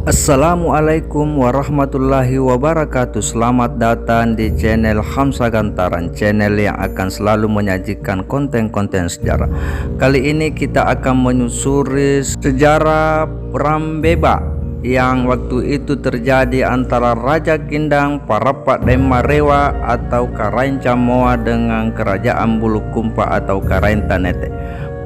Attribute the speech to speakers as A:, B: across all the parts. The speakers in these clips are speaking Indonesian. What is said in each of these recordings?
A: Assalamualaikum warahmatullahi wabarakatuh. Selamat datang di channel Hamsa Gantaran, channel yang akan selalu menyajikan konten-konten sejarah. Kali ini kita akan menyusuri sejarah Perang Beba yang waktu itu terjadi antara Raja Kindang, Parapat dan Marewa atau Karain Camoa dengan Kerajaan Bulukumpa atau Karain Tanete.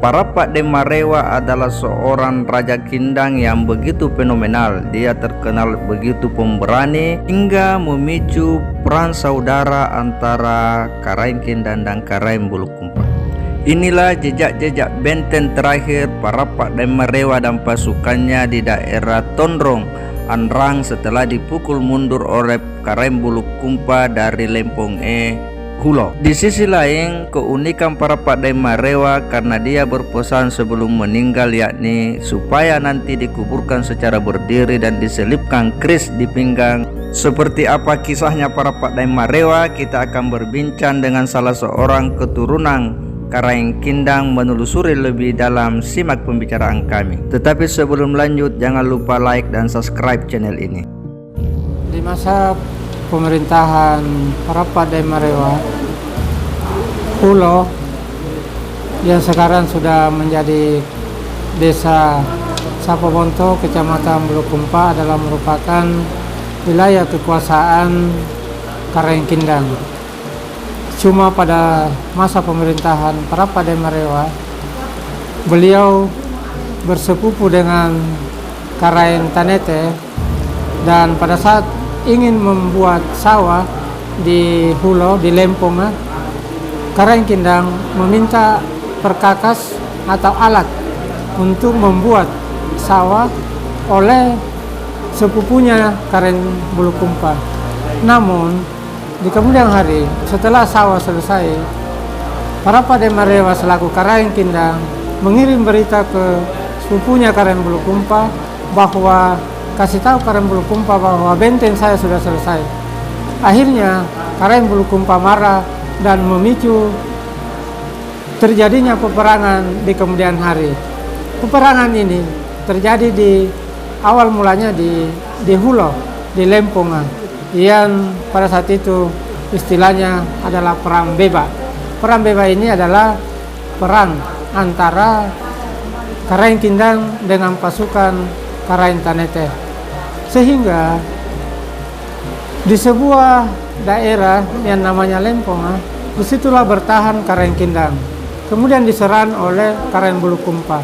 A: Parapat dan Marewa adalah seorang Raja Kindang yang begitu fenomenal. Dia terkenal begitu pemberani hingga memicu perang saudara antara Karain Kindang dan Karain Bulukumpa. Inilah jejak-jejak benteng terakhir Parapat dan Marewa dan pasukannya di daerah Tondrong, Anrang setelah dipukul mundur oleh Karain Bulukumpa dari Lempong Hulo. Di sisi lain, keunikan Parapat dan Marewa karena dia berpesan sebelum meninggal, yakni supaya nanti dikuburkan secara berdiri dan diselipkan keris di pinggang. Seperti apa kisahnya Parapat dan Marewa, kita akan berbincang dengan salah seorang keturunan Karain Kindang menelusuri lebih dalam. Simak pembicaraan kami. Tetapi sebelum lanjut, jangan lupa like dan subscribe channel ini.
B: Di masa pemerintahan Parapat dan Marewa, Hulo yang sekarang sudah menjadi desa Sapobonto, Kecamatan Bulukumpa, adalah merupakan wilayah kekuasaan Karain Kindang. Cuma pada masa pemerintahan Parapat dan Marewa, beliau bersepupu dengan Karain Tanete, dan pada saat ingin membuat sawah di Hulo, di Lempong, Karain Kindang meminta perkakas atau alat untuk membuat sawah oleh sepupunya Karain Bulukumpa. Namun di kemudian hari setelah sawah selesai, Parapat dan Marewa selaku Karain Kindang mengirim berita ke sepupunya Karain Bulukumpa bahwa kasih tahu Karain Bulukumpa bahwa benteng saya sudah selesai. Akhirnya Karain Bulukumpa marah dan memicu terjadinya peperangan di kemudian hari. Peperangan ini terjadi di awal mulanya di Hulo, di Lempong, yang pada saat itu istilahnya adalah Perang Beba. Perang Beba ini adalah perang antara Karain Kindang dengan pasukan Karain Tanete, sehingga di sebuah daerah yang namanya Lempong, disitulah bertahan Karain Kindang, kemudian diserang oleh Karain Bulukumpa.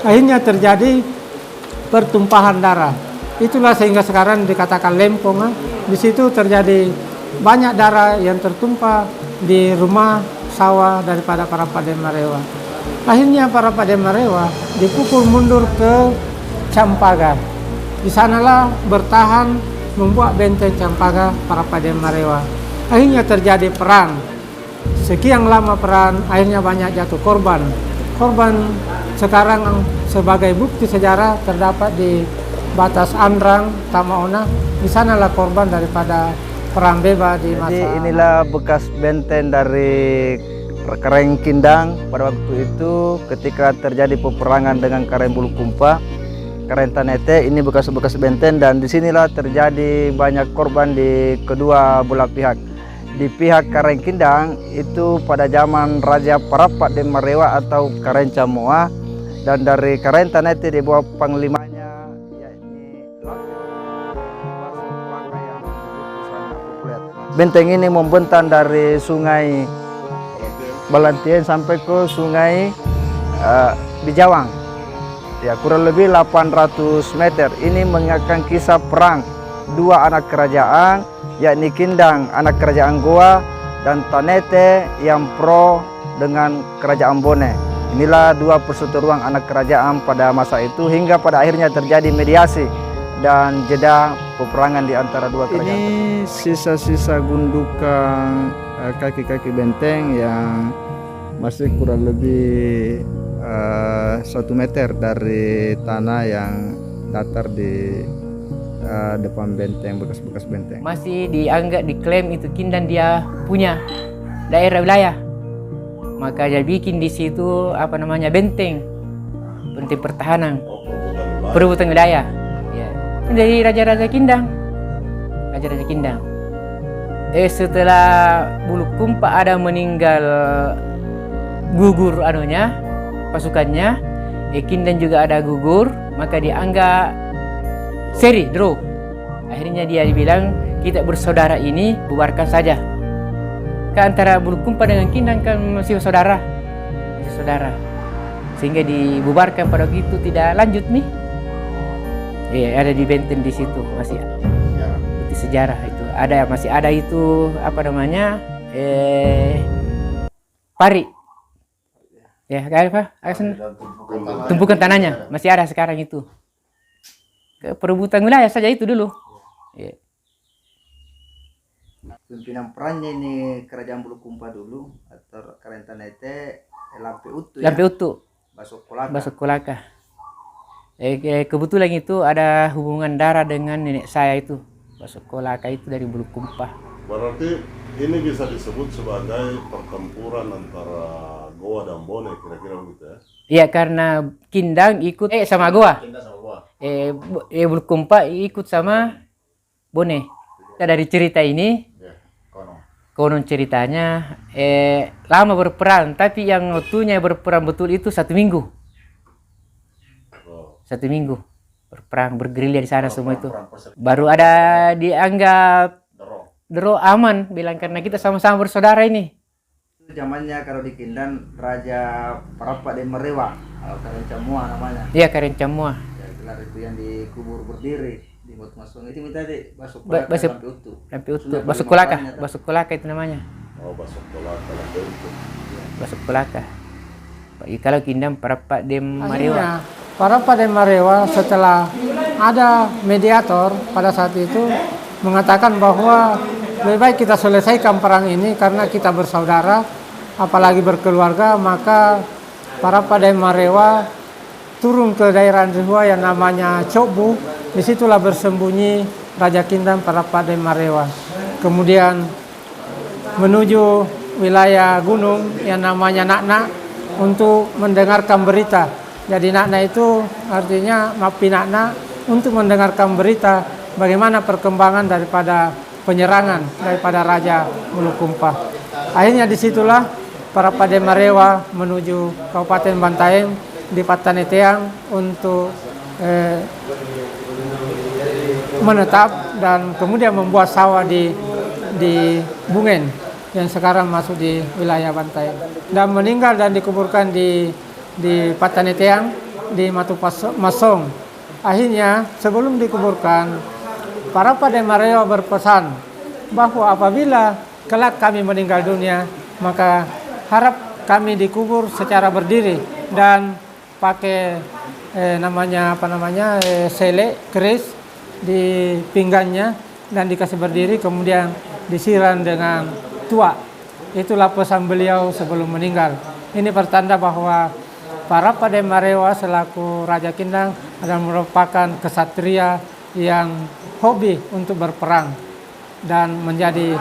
B: Akhirnya terjadi pertumpahan darah. Itulah sehingga sekarang dikatakan Lempong. Di situ terjadi banyak darah yang tertumpah di rumah sawah daripada Parapat dan Marewa. Akhirnya Parapat dan Marewa dipukul mundur ke Campaga. Di sanalah bertahan membuat benteng Campaga Parapat dan Marewa. Akhirnya terjadi perang. Sekian lama perang, akhirnya banyak jatuh korban. Korban sekarang sebagai bukti sejarah terdapat di batas Anrang, Tamaona. Di sanalah korban daripada Perang Beba di masa.
A: Jadi inilah bekas benteng dari Karain Kindang pada waktu itu ketika terjadi peperangan dengan Karain Bulukumpa, Karain Tanete. Ini bekas-bekas benteng dan disinilah terjadi banyak korban di kedua belah pihak. Di pihak Karain Kindang itu pada zaman Raja Parapat dan Marewa atau Karain Camoa, dan dari Karain Tanete di bawah panglimanya yakni benteng ini membentang dari Sungai Balantien sampai ke Sungai Bijawang. Ya, kurang lebih 800 meter. Ini mengingatkan kisah perang dua anak kerajaan, yakni Kindang anak kerajaan Goa dan Tanete yang pro dengan kerajaan Bone. Inilah dua perseteruan anak kerajaan pada masa itu hingga pada akhirnya terjadi mediasi dan jeda peperangan di antara dua kerajaan. Ini sisa-sisa gundukan kaki-kaki benteng yang masih kurang lebih 1 meter dari tanah yang datar di depan benteng, bekas-bekas benteng.
C: Masih dianggap, diklaim itu Kindang dia punya daerah wilayah. Maka dia bikin di situ benteng pertahanan, perebutan wilayah. Ya. dari Raja-Raja Kindang. Raja-Raja Kindang. Setelah Bulukumpa ada meninggal gugur anunya, pasukannya, Kindang juga ada gugur, maka dianggap seri, draw. Akhirnya dia bilang, kita bersaudara ini bubarkan saja. Kan antara Bulukumpa dengan Kindang kan masih saudara. Masih saudara. Sehingga dibubarkan pada waktu itu tidak lanjut nih. Iya, ada di benteng di situ masih bukti sejarah itu. Masih ada itu apa namanya? Pari. Ya, kayak apa? Tumpukan tanahnya masih ada sekarang itu. Perebutan wilayah saja itu dulu. Ya.
A: Pimpinan perannya ini kerajaan Bulukumpa dulu atau Karentanete Lampe Utu.
C: Lampe Utu. Basok Kolaka. Kebetulan itu ada hubungan darah dengan nenek saya itu. Basok Kolaka itu dari Bulukumpa.
D: Berarti ini bisa disebut sebagai pertempuran antara Goa dan Bone, kira-kira begitu ya?
C: Iya, karena Kindang ikut sama Goa. Bulukumpa ikut sama Bone. Nah, dari cerita ini, konon ceritanya lama berperang, tapi yang waktunya berperang betul itu 1 minggu. 1 minggu berperang, bergerilya di sana semua itu. Baru ada dianggap dero aman, bilang karena kita sama-sama bersaudara ini.
A: Zamannya kalau di Kindang Raja Parappa de Marewa, Karencamua namanya.
C: Iya, Karencamua.
A: Ya, gelar itu yang dikubur berdiri di Mot Masong itu minta di Basok
C: Lampe
A: Utu.
C: Lampe Utu, Basok Kolaka, Basok Kolaka itu namanya.
D: Oh, Basok Kolaka, Lampe Utu.
C: Basok Kolaka. Kalau Kindang Parappa de Marewa.
B: Akhirnya, Parappa de Marewa setelah ada mediator pada saat itu mengatakan bahwa lebih baik kita selesaikan perang ini karena kita bersaudara, apalagi berkeluarga, maka Parappa de Marewa turun ke daerah Rihua yang namanya Cokbu. Disitulah bersembunyi Raja Kindang Parappa de Marewa. Kemudian menuju wilayah gunung yang namanya Nakna untuk mendengarkan berita. Jadi Nakna itu artinya Mapinakna untuk mendengarkan berita bagaimana perkembangan daripada penyerangan daripada Raja Bulukumpa. Akhirnya disitulah Parappa de Marewa menuju Kabupaten Bantaeng di Pataneteang untuk menetap dan kemudian membuat sawah di Bungen yang sekarang masuk di wilayah Bantaeng, dan meninggal dan dikuburkan di Pataneteang di Matu Masong. Akhirnya sebelum dikuburkan, Parappa de Marewa berpesan bahwa apabila kelak kami meninggal dunia, maka harap kami dikubur secara berdiri dan pakai sele keris di pinggangnya dan dikasih berdiri, kemudian disiram dengan tua. Itulah pesan beliau sebelum meninggal. Ini pertanda bahwa Parappa de Marewa selaku Raja Kindang adalah merupakan kesatria yang hobi untuk berperang dan menjadi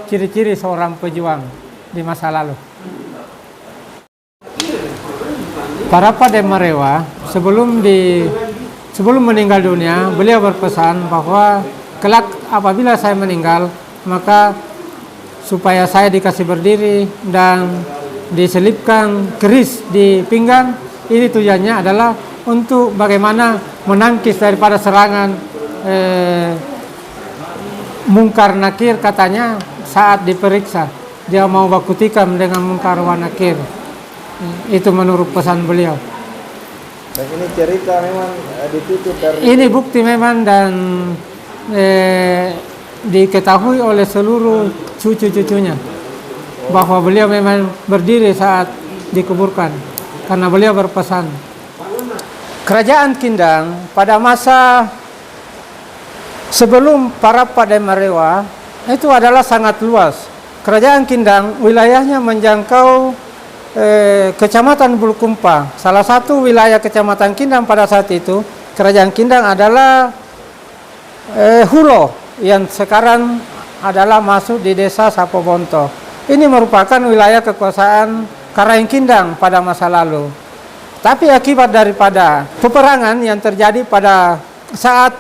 B: ciri-ciri seorang pejuang di masa lalu. Parappa de Marewa sebelum meninggal dunia, beliau berpesan bahwa kelak apabila saya meninggal, maka supaya saya dikasih berdiri dan diselipkan keris di pinggang. Ini tujuannya adalah untuk bagaimana menangkis daripada serangan Mungkar Nakir, katanya saat diperiksa dia mau baku tikam dengan Mungkar wa Nakir. Itu menurut pesan beliau.
A: Dan ini cerita memang ditutup dari
B: Ini bukti memang dan diketahui oleh seluruh cucu-cucunya bahwa beliau memang berdiri saat dikuburkan karena beliau berpesan. Kerajaan Kindang pada masa sebelum Parappa de Marewa itu adalah sangat luas. Kerajaan Kindang wilayahnya menjangkau Kecamatan Bulukumpa. Salah satu wilayah Kecamatan Kindang pada saat itu, Kerajaan Kindang adalah Hulo yang sekarang adalah masuk di desa Sapobonto. Ini merupakan wilayah kekuasaan Karaeng Kindang pada masa lalu. Tapi akibat daripada peperangan yang terjadi pada saat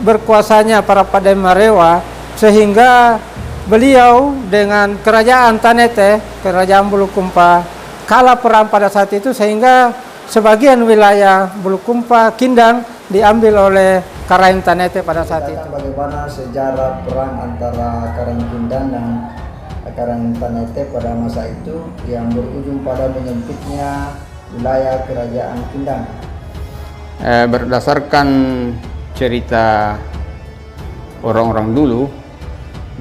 B: berkuasanya para Padai Marewa, sehingga beliau dengan kerajaan Tanete, kerajaan Bulukumpa, kalah perang pada saat itu, sehingga sebagian wilayah Bulukumpa, Kindang diambil oleh Karain Tanete pada saat itu.
E: Bagaimana sejarah perang antara Karain Kindang dan Karain Tanete pada masa itu yang berujung pada menyempitnya wilayah kerajaan Kindang.
F: Berdasarkan cerita orang-orang dulu,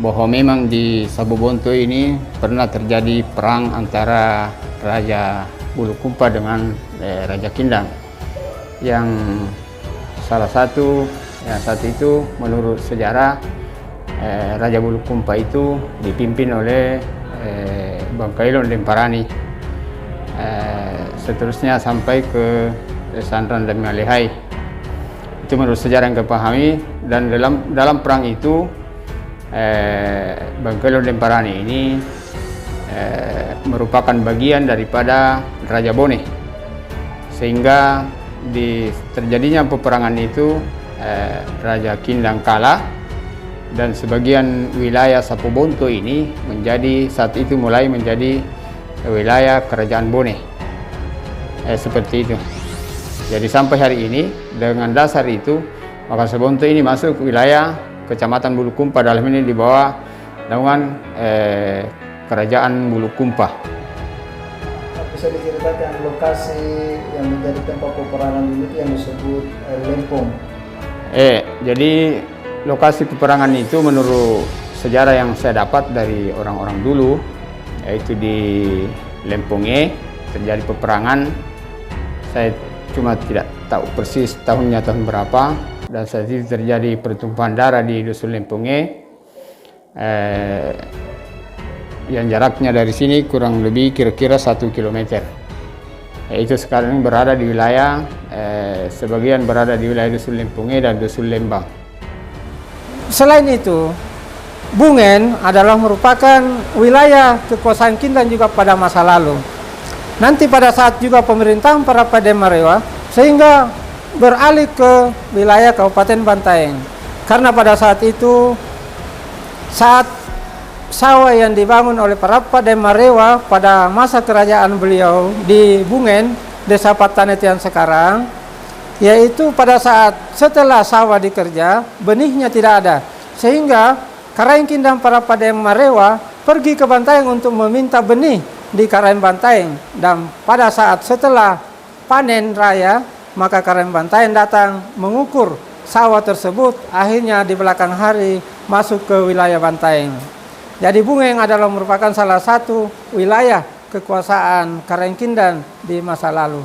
F: bahwa memang di Sabubonto ini pernah terjadi perang antara Raja Bulukumpa dengan Raja Kindang, yang salah satu saat itu menurut sejarah Raja Bulukumpa itu dipimpin oleh Bangkailon Lemparani, seterusnya sampai ke Sandran dan Malehai. Itu menurut sejarah yang kepahami, dan dalam perang itu Bangkailon Lemparani ini merupakan bagian daripada Raja Bone, sehingga terjadinya peperangan itu Raja Kindang kalah, dan sebagian wilayah Sabubonto ini saat itu mulai menjadi wilayah kerajaan Bone, seperti itu. Jadi sampai hari ini dengan dasar itu, maka Sabubonto ini masuk wilayah Kecamatan Bulukumpa, dalam ini di bawah naungan kerajaan Bulukumpa.
E: Bisa diceritakan lokasi yang menjadi tempat peperangan dulu yang disebut Lempong.
F: Jadi lokasi peperangan itu menurut sejarah yang saya dapat dari orang-orang dulu, yaitu di Lemponge terjadi peperangan. Saya cuma tidak tahu persis tahunnya tahun berapa, dan saat itu terjadi pertumpahan darah di Dusun Lemponge, yang jaraknya dari sini kurang lebih kira-kira 1 kilometer. Itu sekarang berada di wilayah, sebagian berada di wilayah Dusun Lemponge dan Dusun Lembang.
B: Selain itu, Bungen adalah merupakan wilayah kekuasaan Kindang juga pada masa lalu. Nanti pada saat juga pemerintahan para Padai Marewa, sehingga beralih ke wilayah Kabupaten Bantaeng. Karena pada saat itu, saat sawah yang dibangun oleh para Padai Marewa pada masa kerajaan beliau di Bungen, Desa Patanetian sekarang, yaitu pada saat setelah sawah dikerja, benihnya tidak ada. Sehingga Karain Kindang para Padai Marewa pergi ke Bantaeng untuk meminta benih di Karain Bantaeng, dan pada saat setelah panen raya, maka Karain Bantaeng datang mengukur sawah tersebut, akhirnya di belakang hari masuk ke wilayah Bantaeng. Jadi Bungen adalah merupakan salah satu wilayah kekuasaan Karain Kindang di masa lalu.